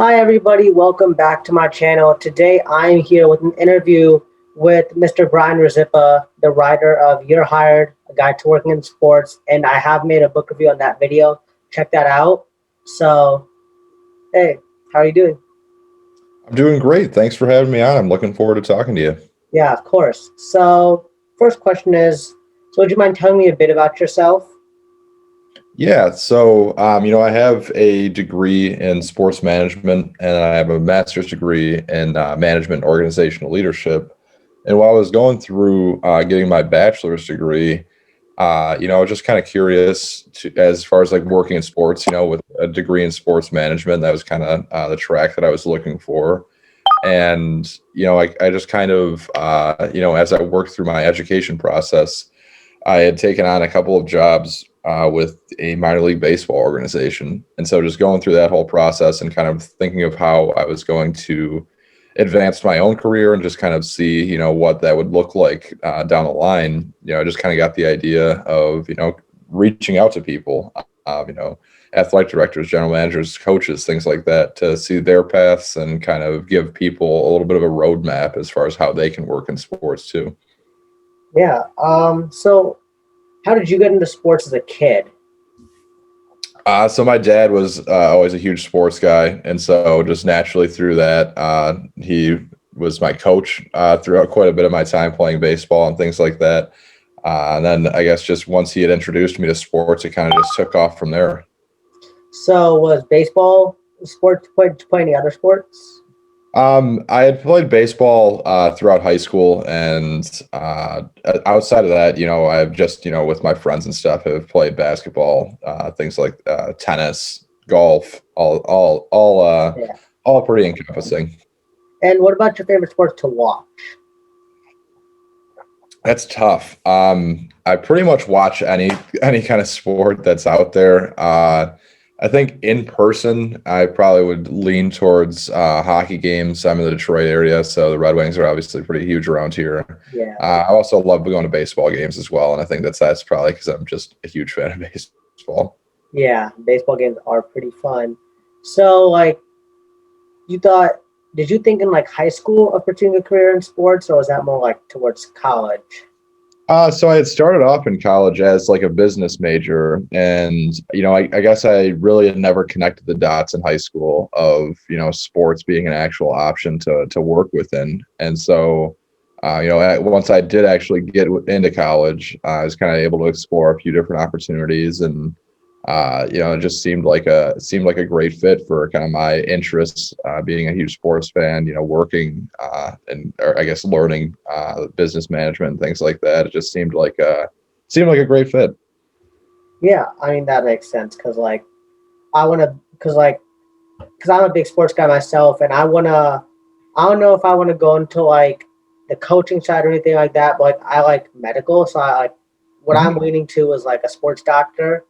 Hi everybody, welcome back to my channel. Today I'm here with an interview with Mr. Brian Rzeppa, the writer of You're Hired, A Guide to Working in Sports, and I have made a book review on that video. Check that out. So, hey, how are you doing? I'm doing great. Thanks for having me on. I'm looking forward to talking to you. Yeah, of course. So, first question is, would you mind telling me a bit about yourself? I have a degree in sports management and I have a master's degree in management and organizational leadership. And while I was going through getting my bachelor's degree, I was just kind of curious as far as like working in sports, with a degree in sports management. That was kind of the track that I was looking for. And, I just kind of, as I worked through my education process, I had taken on a couple of jobs with a minor league baseball organization. And so just going through that whole process and kind of thinking of how I was going to advance my own career and just kind of see, what that would look like down the line, I just kind of got the idea of, reaching out to people, athletic directors, general managers, coaches, things like that, to see their paths and kind of give people a little bit of a roadmap as far as how they can work in sports too. Yeah. So how did you get into sports as a kid? So my dad was always a huge sports guy, and so just naturally through that, he was my coach throughout quite a bit of my time playing baseball and things like that. And then I guess just once he had introduced me to sports, it kind of just took off from there. So was baseball sports, did you play any other sports? I had played baseball throughout high school, and outside of that, I've just, with my friends and stuff, have played basketball, things like tennis, golf, Yeah. all pretty encompassing. And what about your favorite sports to watch? That's tough. I pretty much watch any kind of sport that's out there. I think in person, I probably would lean towards hockey games. I'm in the Detroit area, so the Red Wings are obviously pretty huge around here. Yeah. I also love going to baseball games as well, and I think that's probably because I'm just a huge fan of baseball. Yeah, baseball games are pretty fun. So, like, you thought, did you think in like high school of pursuing a career in sports, or was that more like towards college? So I had started off in college as like a business major, and I guess I really had never connected the dots in high school of sports being an actual option to work within, and so once I did actually get into college, I was kind of able to explore a few different opportunities, and it just seemed like a great fit for kind of my interests, being a huge sports fan, working and or I guess learning business management and things like that. It just seemed like a great fit. Yeah, I mean that makes sense because like I want to because I'm a big sports guy myself, and I don't know if I want to go into like the coaching side or anything like that, but like I like medical, so I like what I'm Mhm. leaning to is like a sports doctor.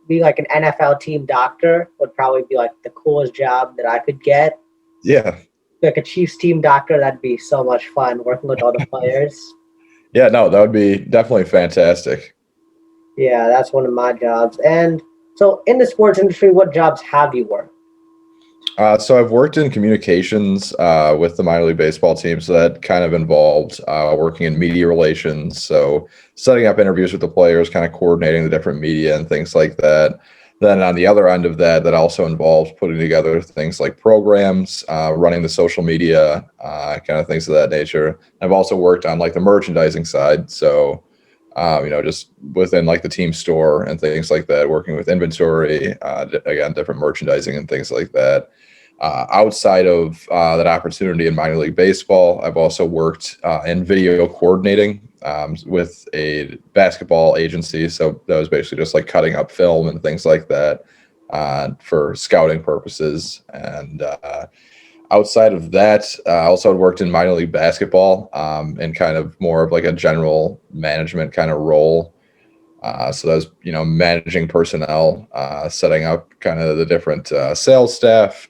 Be like an NFL team doctor would probably be like the coolest job that I could get. Yeah, Like a Chiefs team doctor, that'd be so much fun working with all the players. yeah, no, that would be definitely fantastic. Yeah, that's one of my jobs. And so in the sports industry, what jobs have you worked? So I've worked in communications with the minor league baseball team, so that kind of involved working in media relations, so setting up interviews with the players, kind of coordinating the different media and things like that. Then on the other end of that, that also involves putting together things like programs, running the social media, kind of things of that nature. I've also worked on like the merchandising side, so just within like the team store and things like that, working with inventory, again, different merchandising and things like that. Outside of that opportunity in minor league baseball, I've also worked in video coordinating with a basketball agency. So that was basically just like cutting up film and things like that for scouting purposes. And outside of that, I also had worked in minor league basketball in kind of more of like a general management kind of role. So that was, managing personnel, setting up kind of the different sales staff,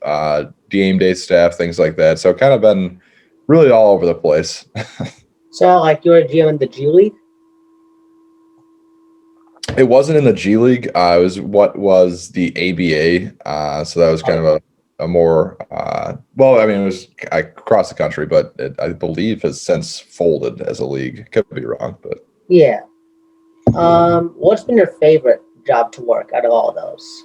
game day staff, things like that. So kind of been really all over the place. So like you're a GM in the G League? It wasn't in the G League. It was what was the ABA. So that was kind of Okay. a more well, I mean, it was across the country, but I believe has since folded as a league. Could be wrong, but Yeah. What's been your favorite job to work out of all of those?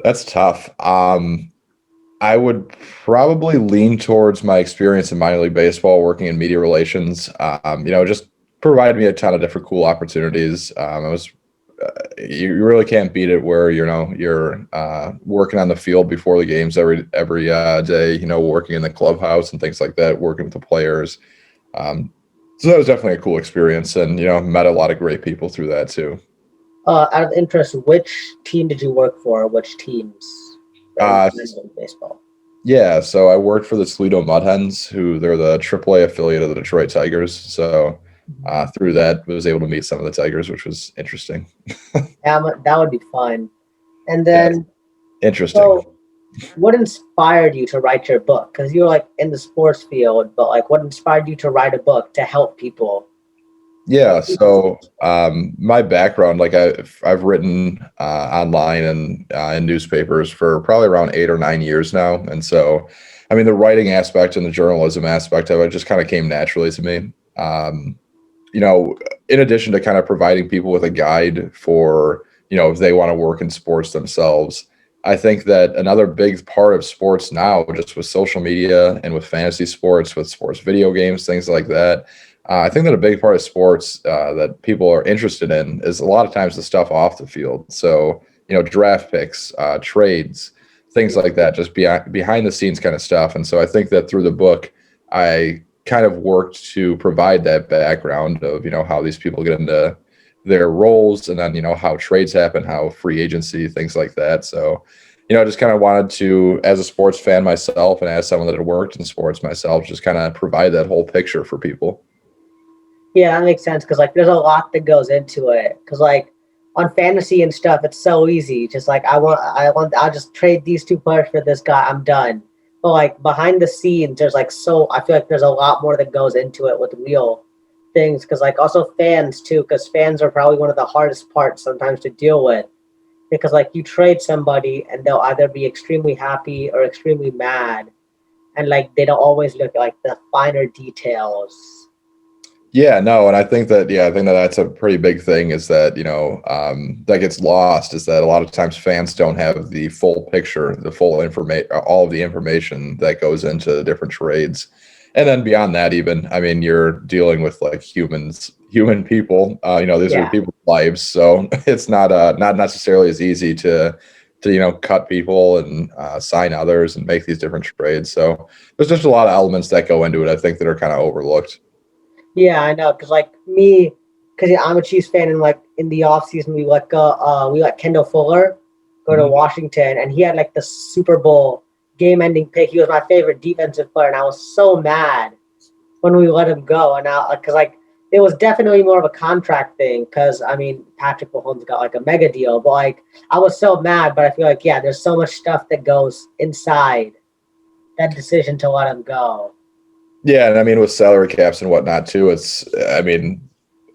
that's tough. I would probably lean towards my experience in minor league baseball, working in media relations. Just provided me a ton of different cool opportunities. You really can't beat it where you're working on the field before the games every day. Working in the clubhouse and things like that, working with the players. So that was definitely a cool experience, and met a lot of great people through that too. Out of interest, which team did you work for? Which teams Uh, in baseball? Yeah, so I worked for the Toledo Mud Hens, who they're the AAA affiliate of the Detroit Tigers. So through that, I was able to meet some of the Tigers, which was interesting. That would be fun. And Yeah, then, interesting. so what inspired you to write your book? Because you're like in the sports field, but like, what inspired you to write a book to help people? Yeah, so my background, like I've written online and in newspapers for probably around 8 or 9 years now, and so I mean the writing aspect and the journalism aspect of it just kind of came naturally to me. You know, in addition to kind of providing people with a guide for, if they want to work in sports themselves, I think that another big part of sports now, just with social media and with fantasy sports, with sports video games, things like that, I think that a big part of sports that people are interested in is a lot of times the stuff off the field. So, draft picks, trades, things like that, just behind the scenes kind of stuff. And so I think that through the book, I kind of worked to provide that background of how these people get into their roles, and then how trades happen, how free agency, things like that. So I just kind of wanted to, as a sports fan myself and as someone that had worked in sports myself, just kind of provide that whole picture for people. Yeah, that makes sense because like there's a lot that goes into it. Because like on fantasy and stuff, it's so easy. Just like I'll just trade these two players for this guy. I'm done. But like behind the scenes, there's like I feel like there's a lot more that goes into it with real things. Because like also fans too, because fans are probably one of the hardest parts sometimes to deal with. Because like you trade somebody and they'll either be extremely happy or extremely mad, and like they don't always look at like the finer details. Yeah, no, and I think that that's a pretty big thing is that, that gets lost is that a lot of times fans don't have the full picture, the full information, all of the information that goes into different trades. And then beyond that, even, I mean, you're dealing with like human people, these are Yeah. people's lives. So it's not necessarily as easy to, cut people and sign others and make these different trades. So there's just a lot of elements that go into it, I think, that are kind of overlooked. Yeah, I know. Because like me, because I'm a Chiefs fan, and like in the off season, we let Kendall Fuller go to Mhm. Washington, and he had like the Super Bowl game-ending pick. He was my favorite defensive player, and I was so mad when we let him go. And now, because like it was definitely more of a contract thing. Because I mean, Patrick Mahomes got like a mega deal, but like I was so mad. But I feel like there's so much stuff that goes inside that decision to let him go. Yeah, and I mean with salary caps and whatnot too, I mean,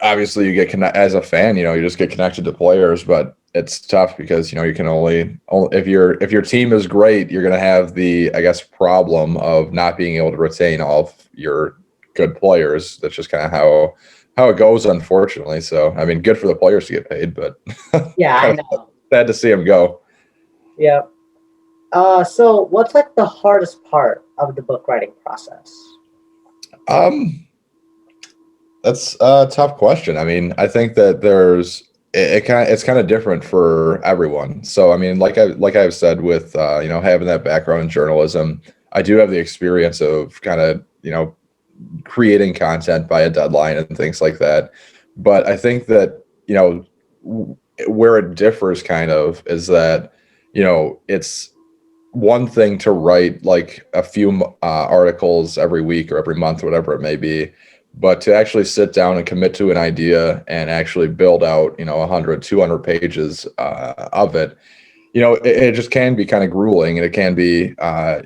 obviously you get as a fan, you just get connected to players, but it's tough because you can only if your team is great, you're going to have the, I guess, problem of not being able to retain all of your good players. That's just kind of how it goes, unfortunately. So I mean, good for the players to get paid, but Yeah, I kind of know. sad to see them go. Yeah. So what's like the hardest part of the book writing process? Um, That's a tough question. I mean, I think that it's kind of different for everyone. So I mean, like I've said with having that background in journalism, I do have the experience of kind of creating content by a deadline and things like that. But I think that where it differs kind of is that it's one thing to write like a few articles every week or every month, whatever it may be, but to actually sit down and commit to an idea and actually build out 100, 200 pages of it, it just can be kind of grueling, and it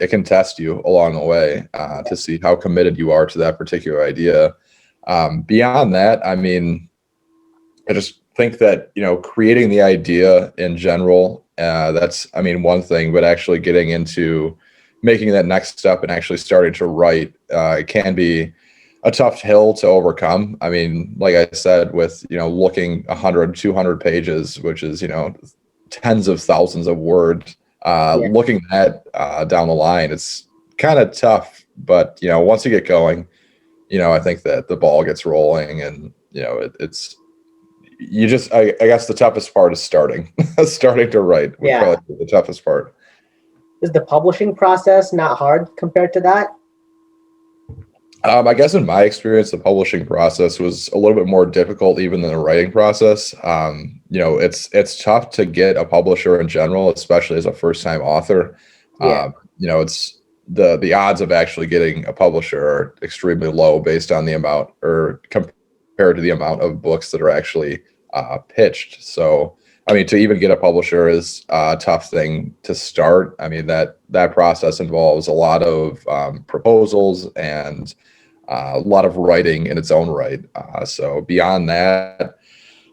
can test you along the way to see how committed you are to that particular idea. Beyond that, I mean, I just think that creating the idea in general That's, I mean, one thing, but actually getting into making that next step and actually starting to write, it can be a tough hill to overcome. I mean, like I said, with, looking 100, 200 pages, which is, tens of thousands of words, Yeah. looking at down the line, it's kind of tough. But, once you get going, I think that the ball gets rolling, and, it's, you just, I guess the toughest part is starting, starting to write would Yeah. probably be the toughest part. Is the publishing process not hard compared to that? I guess in my experience, the publishing process was a little bit more difficult even than the writing process. It's tough to get a publisher in general, especially as a first-time author. Yeah. It's the odds of actually getting a publisher are extremely low based on the amount, or compared to the amount of books that are actually pitched. So, I mean, to even get a publisher is a tough thing to start. I mean, that process involves a lot of proposals and a lot of writing in its own right. So beyond that,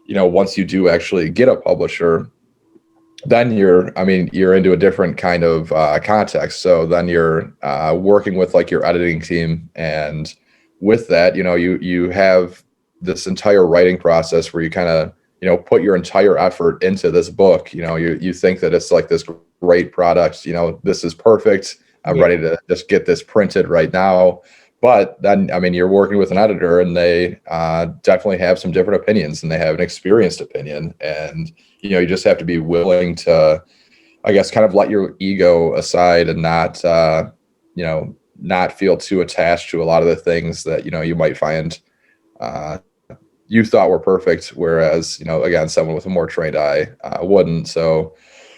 once you do actually get a publisher, then you're into a different kind of context. So then you're working with like your editing team, and with that, you have this entire writing process where you kind of put your entire effort into this book. You think that it's like this great product. This is perfect. I'm ready to just get this printed right now. But then, I mean, you're working with an editor, and they definitely have some different opinions, and they have an experienced opinion. And, you just have to be willing to, I guess, kind of let your ego aside and not, not feel too attached to a lot of the things that, you might find you thought were perfect. Whereas, again, someone with a more trained eye wouldn't. So,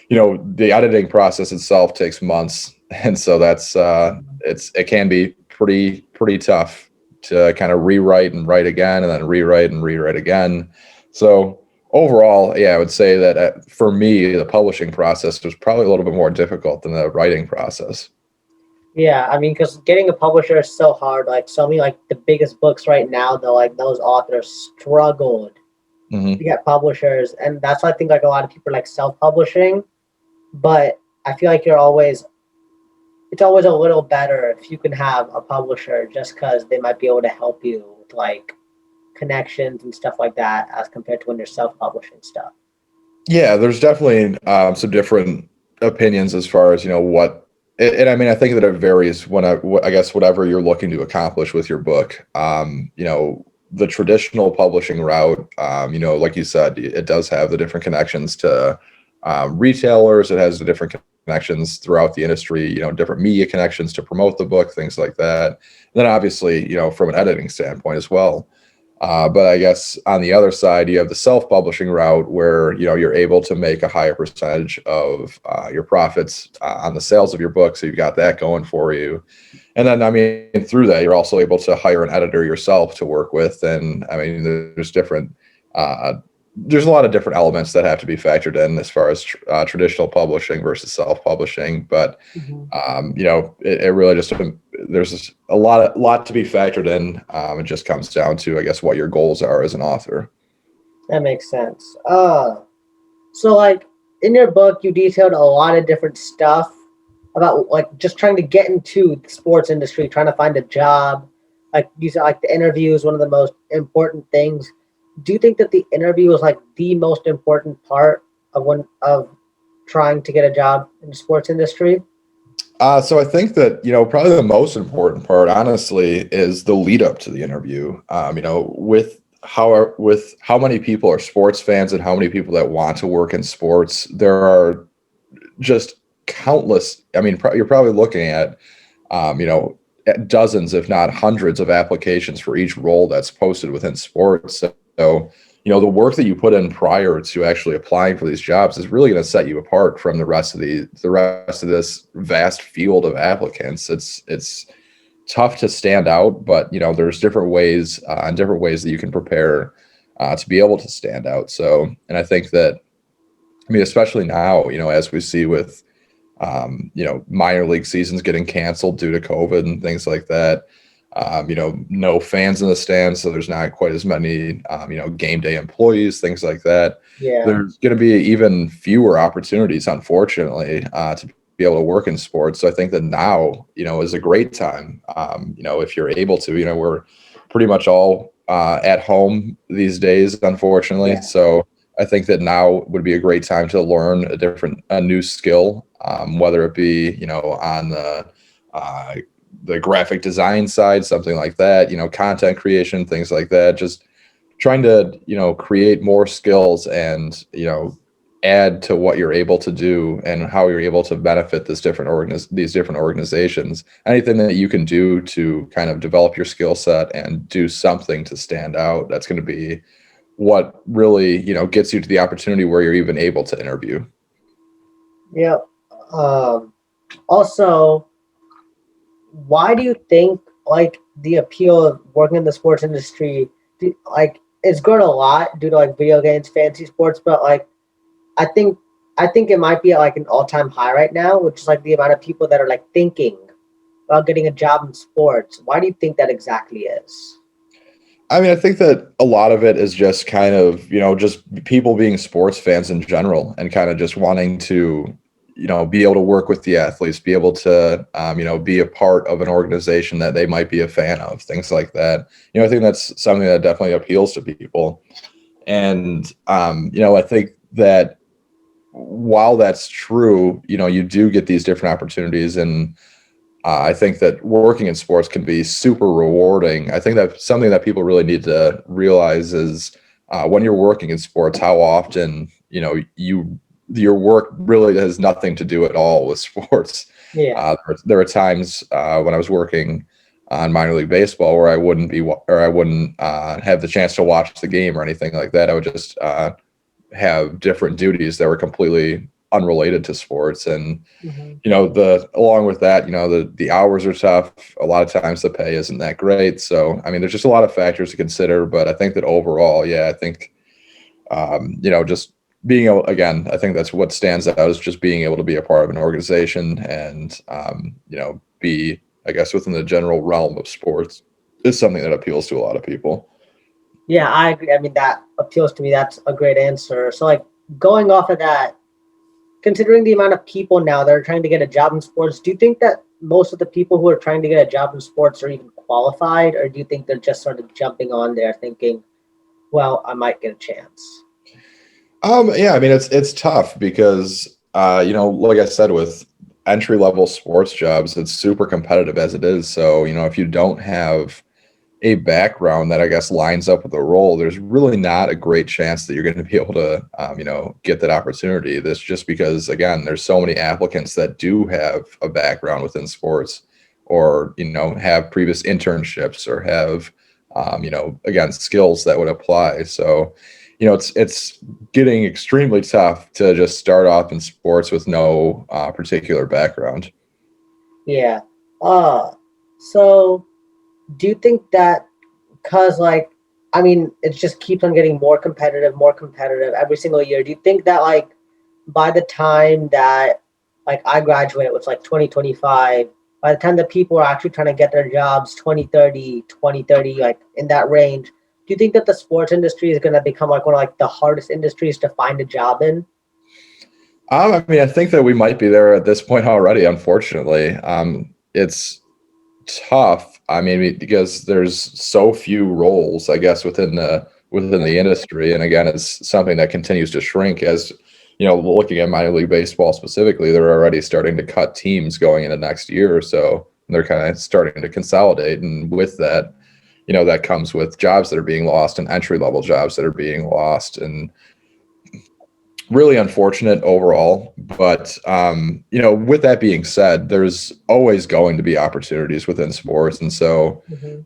the editing process itself takes months. And so that's, it can be pretty tough to kind of rewrite and write again, and then rewrite and rewrite again. So overall, yeah, I would say that for me, the publishing process was probably a little bit more difficult than the writing process. Yeah, I mean, because getting a publisher is so hard. Like, so many, like, the biggest books right now, though, like, those authors struggled to get publishers. And that's why I think, like, a lot of people are, like, self-publishing. But I feel like it's always a little better if you can have a publisher, just because they might be able to help you with, like, connections and stuff like that, as compared to when you're self-publishing stuff. Yeah, there's definitely some different opinions as far as, what, and I mean, I think that it varies when I guess whatever you're looking to accomplish with your book. The traditional publishing route, like you said, it does have the different connections to retailers. It has the different connections throughout the industry, different media connections to promote the book, things like that. And then obviously, from an editing standpoint as well. But I guess on the other side, you have the self-publishing route where, you're able to make a higher percentage of your profits on the sales of your book. So you've got that going for you. And then, I mean, through that, you're also able to hire an editor yourself to work with. And I mean, there's a lot of different elements that have to be factored in as far as traditional publishing versus self-publishing. But, it really just, there's a lot to be factored in. It just comes down to, I guess, what your goals are as an author. That makes sense. So, like, in your book, you detailed a lot of different stuff about, like, just trying to get into the sports industry, trying to find a job. Like you said, like, the interview is one of the most important things. Do you think that the interview is, like, the most important part of trying to get a job in the sports industry? So I think that, probably the most important part, honestly, is the lead up to the interview. With how many people are sports fans and how many people that want to work in sports, there are just countless. I mean, you're probably looking at, at dozens, if not hundreds, of applications for each role that's posted within sports. So, the work that you put in prior to actually applying for these jobs is really going to set you apart from the rest of this vast field of applicants. It's tough to stand out, but there's different ways that you can prepare to be able to stand out. So, and I think that, I mean, especially now, as we see with minor league seasons getting canceled due to COVID and things like that. no fans in the stands, so there's not quite as many, game day employees, things like that. Yeah. There's going to be even fewer opportunities, unfortunately, to be able to work in sports. So I think that now, is a great time. If you're able to, we're pretty much all at home these days, unfortunately. Yeah. So I think that now would be a great time to learn a new skill, whether it be, on the graphic design side, something like that, content creation, things like that. Just trying to, create more skills and, add to what you're able to do and how you're able to benefit these different organizations. Anything that you can do to kind of develop your skill set and do something to stand out, that's going to be what really, gets you to the opportunity where you're even able to interview. Yeah. Um, Also, why do you think like the appeal of working in the sports industry, like it's grown a lot due to like video games, fantasy sports, but like I think I think it might be at like an all-time high right now, which is like the amount of people that are like thinking about getting a job in sports. Why do you think that exactly is? I mean, I think that a lot of it is just kind of, just people being sports fans in general and kind of just wanting to, be able to work with the athletes, be able to, be a part of an organization that they might be a fan of, things like that. I think that's something that definitely appeals to people. And, I think that while that's true, you do get these different opportunities. And I think that working in sports can be super rewarding. I think that something that people really need to realize is when you're working in sports, how often your work really has nothing to do at all with sports. Yeah. There are times when I was working on minor league baseball where I wouldn't have the chance to watch the game or anything like that. I would just have different duties that were completely unrelated to sports. And Hmm. the along with that, the hours are tough. A lot of times the pay isn't that great. So I mean, there's just a lot of factors to consider. But I think that overall, yeah, I think just being able, again, I think that's what stands out is just being able to be a part of an organization and be, I guess, within the general realm of sports is something that appeals to a lot of people. Yeah, I agree. I mean, that appeals to me. That's a great answer. So, like, going off of that, considering the amount of people now that are trying to get a job in sports, do you think that most of the people who are trying to get a job in sports are even qualified, or do you think they're just sort of jumping on there thinking, well, I might get a chance? Yeah, I mean it's tough because like I said, with entry level sports jobs, it's super competitive as it is. So, if you don't have a background that I guess lines up with the role, there's really not a great chance that you're going to be able to, get that opportunity. That's just because, again, there's so many applicants that do have a background within sports or, have previous internships or have, again, skills that would apply. So, it's getting extremely tough to just start off in sports with no particular background. Yeah. Uh, so do you think that because, like, I mean, it just keeps on getting more competitive every single year. Do you think that, like, by the time that, like, I graduate, which like 2025, by the time that people are actually trying to get their jobs 2030, like in that range, do you think that the sports industry is going to become like one of like the hardest industries to find a job in? I mean, I think that we might be there at this point already, unfortunately. It's tough. I mean, because there's so few roles, I guess, within the industry. And again, it's something that continues to shrink as, looking at minor league baseball specifically, they're already starting to cut teams going into next year or so. And they're kind of starting to consolidate. And with that, that comes with jobs that are being lost and entry level jobs that are being lost. And really unfortunate overall. But with that being said, there's always going to be opportunities within sports, and so Hmm.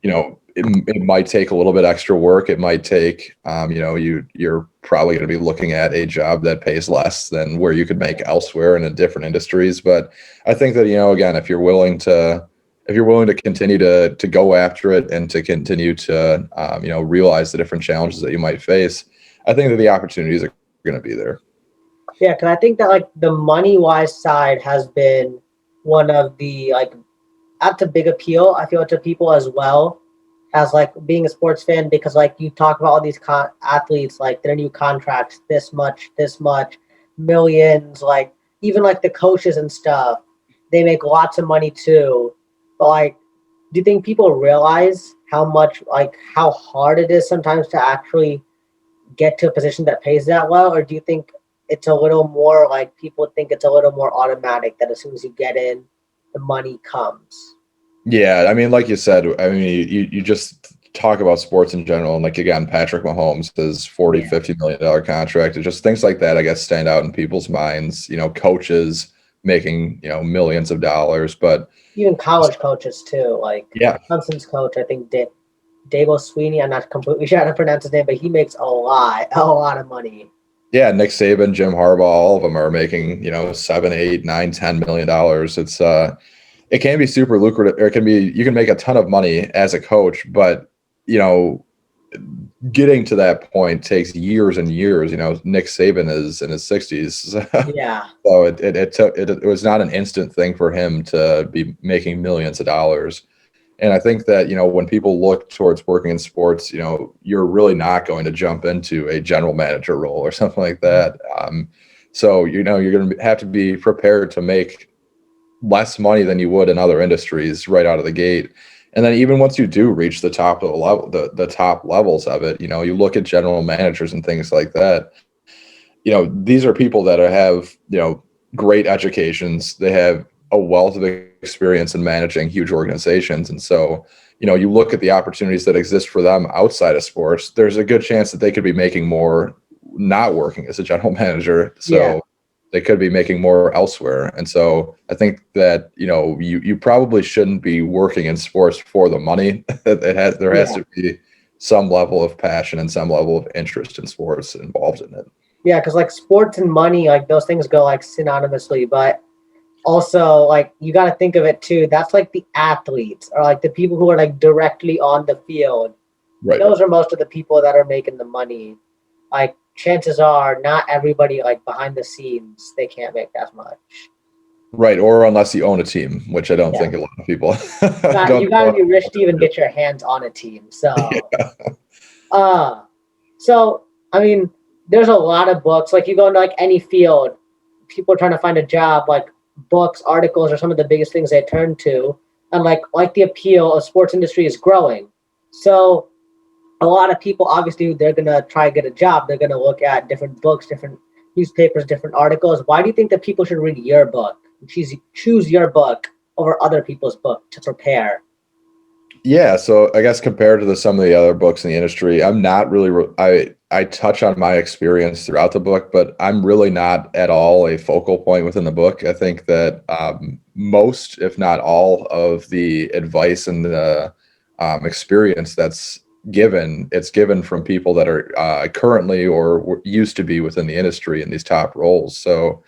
it might take a little bit extra work. It might take you're probably going to be looking at a job that pays less than where you could make elsewhere in different industries. But I think that again, if you're willing to continue to go after it and to continue to realize the different challenges that you might face, I think that the opportunities are going to be there. Yeah, because I think that like the money wise side has been one of the like that's a big appeal, I feel, to people as well as like being a sports fan, because like you talk about all these athletes, like their new contracts, this much, millions, like even like the coaches and stuff, they make lots of money too. But like, do you think people realize how much, like how hard it is sometimes to actually get to a position that pays that well? Or do you think it's a little more like people think it's a little more automatic that as soon as you get in, the money comes? Yeah, I mean, like you said, I mean, you just talk about sports in general, and like again, Patrick Mahomes, his 40, Yeah. $50 million contract, it's just things like that, I guess, stand out in people's minds. Coaches making, millions of dollars, but Even college coaches too. Like yeah, Clemson's coach, I think Dabo Sweeney. I'm not completely sure how to pronounce his name, but he makes a lot of money. yeah, Nick Saban, Jim Harbaugh, all of them are making, 7, 8, 9, $10 million. It can be super lucrative, or you can make a ton of money as a coach, but you know, getting to that point takes years and years. Nick Saban is in his 60s, Yeah, so it was not an instant thing for him to be making millions of dollars. And I think that, when people look towards working in sports, you're really not going to jump into a general manager role or something like that. So, you're going to have to be prepared to make less money than you would in other industries right out of the gate. And then even once you do reach the top of the level, the top levels of it, you look at general managers and things like that. These are people that have, great educations. They have a wealth of experience in managing huge organizations. And so, you look at the opportunities that exist for them outside of sports, there's a good chance that they could be making more not working as a general manager. yeah, So they could be making more elsewhere. And so I think that, you probably shouldn't be working in sports for the money. There has yeah, to be some level of passion and some level of interest in sports involved in it. yeah. Because like sports and money, like those things go like synonymously, but also like you got to think of it too. That's like the athletes or like the people who are like directly on the field. Right. Those are most of the people that are making the money. Like chances are not everybody like behind the scenes, they can't make as much. Right. Or unless you own a team, which I don't Yeah. think a lot of people You don't. got to be rich to even get your hands on a team. So, Yeah. uh, so I mean, there's a lot of books. Like you go into like any field, people are trying to find a job. Like books, articles are some of the biggest things they turn to, and like the appeal of sports industry is growing. So a lot of people obviously they're gonna try to get a job. They're gonna look at different books, different newspapers, different articles. Why do you think that people should read your book? Choose your book over other people's book to prepare. Yeah, so I guess compared to some of the other books in the industry, I'm not really. I touch on my experience throughout the book, but I'm really not at all a focal point within the book. I think that most, if not all, of the advice and the experience that's given, it's given from people that are currently or used to be within the industry in these top roles. So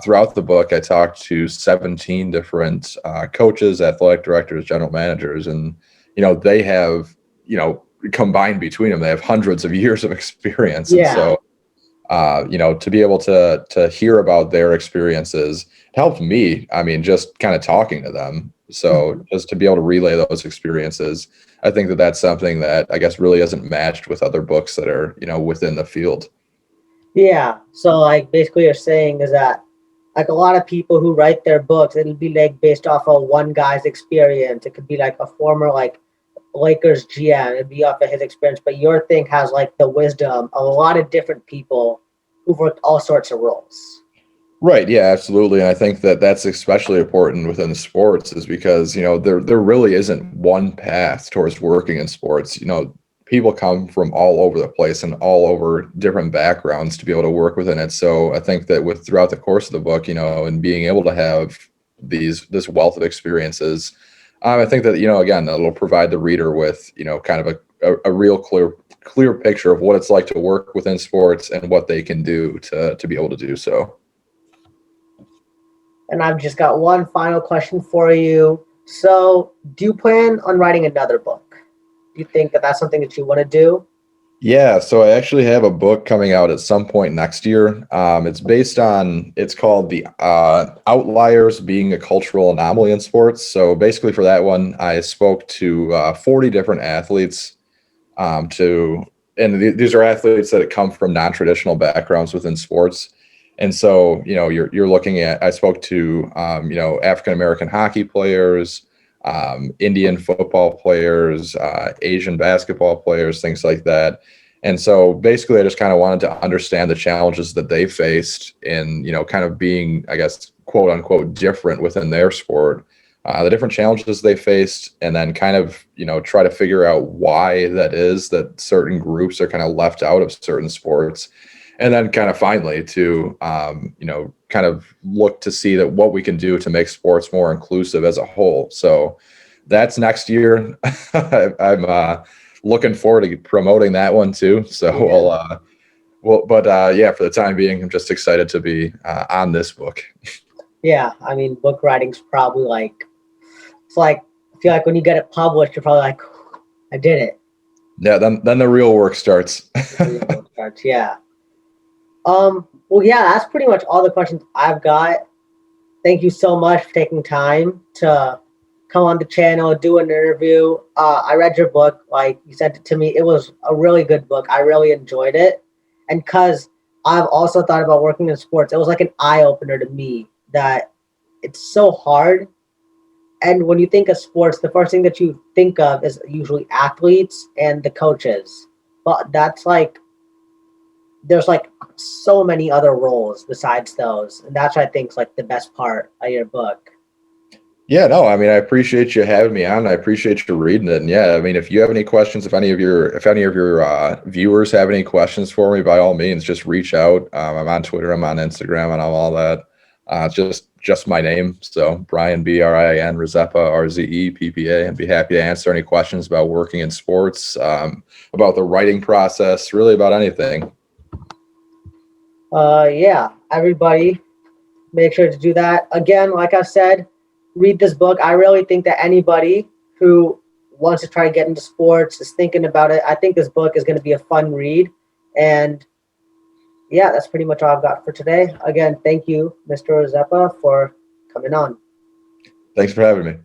throughout the book, I talked to 17 different coaches, athletic directors, general managers, and they have combined between them, they have hundreds of years of experience, and Yeah. so to be able to hear about their experiences helped me. I mean, just kind of talking to them. So Mhm. just to be able to relay those experiences, I think that that's something that I guess really isn't matched with other books that are within the field. Yeah. So like basically you're saying is that like a lot of people who write their books, it'll be like based off of one guy's experience. It could be like a former like Lakers GM, it'd be off of his experience, but your thing has like the wisdom of a lot of different people who've worked all sorts of roles. Right. Yeah, absolutely. And I think that that's especially important within sports is because, there really isn't one path towards working in sports. People come from all over the place and all over different backgrounds to be able to work within it. So I think that with throughout the course of the book, and being able to have this wealth of experiences, I think that, again, that'll provide the reader with, kind of a real clear picture of what it's like to work within sports and what they can do to be able to do so. And I've just got one final question for you. So, do you plan on writing another book? Do you think that that's something that you want to do? Yeah, so I actually have a book coming out at some point next year. It's called The Outliers Being a Cultural Anomaly in Sports. So basically, for that one, I spoke to 40 different athletes these are athletes that come from non-traditional backgrounds within sports. And so, you're looking at, I spoke to, African-American hockey players, Indian football players, Asian basketball players, things like that. And so basically I just kind of wanted to understand the challenges that they faced in, kind of being, I guess, quote unquote, different within their sport, the different challenges they faced, and then kind of, try to figure out why that is that certain groups are kind of left out of certain sports. And then kind of finally to, kind of look to see that what we can do to make sports more inclusive as a whole. So that's next year. I'm looking forward to promoting that one too. So Yeah. yeah, for the time being, I'm just excited to be on this book. Yeah, I mean, book writing's probably like, it's like, I feel like when you get it published, you're probably like, I did it. Yeah, then the real work starts. The real work starts. Yeah. Well, yeah, that's pretty much all the questions I've got. Thank you so much for taking time to come on the channel, do an interview. I read your book, like you sent it to me. It was a really good book. I really enjoyed it. And because I've also thought about working in sports, it was like an eye opener to me that it's so hard. And when you think of sports, the first thing that you think of is usually athletes and the coaches. But that's like, there's like so many other roles besides those. And that's what I think is like the best part of your book. Yeah, no, I mean, I appreciate you having me on. I appreciate you reading it. And yeah, I mean, if you have any questions, if any of your viewers have any questions for me, by all means, just reach out. I'm on Twitter, I'm on Instagram, and all that. Just my name. So Brian, Brian, Rzeppa, Rzeppa, and be happy to answer any questions about working in sports, about the writing process, really about anything. Yeah, everybody make sure to do that. Again, like I said, read this book. I really think that anybody who wants to try to get into sports is thinking about it. I think this book is going to be a fun read. And yeah, that's pretty much all I've got for today. Again, thank you, Mr. Rzeppa, for coming on. Thanks for having me.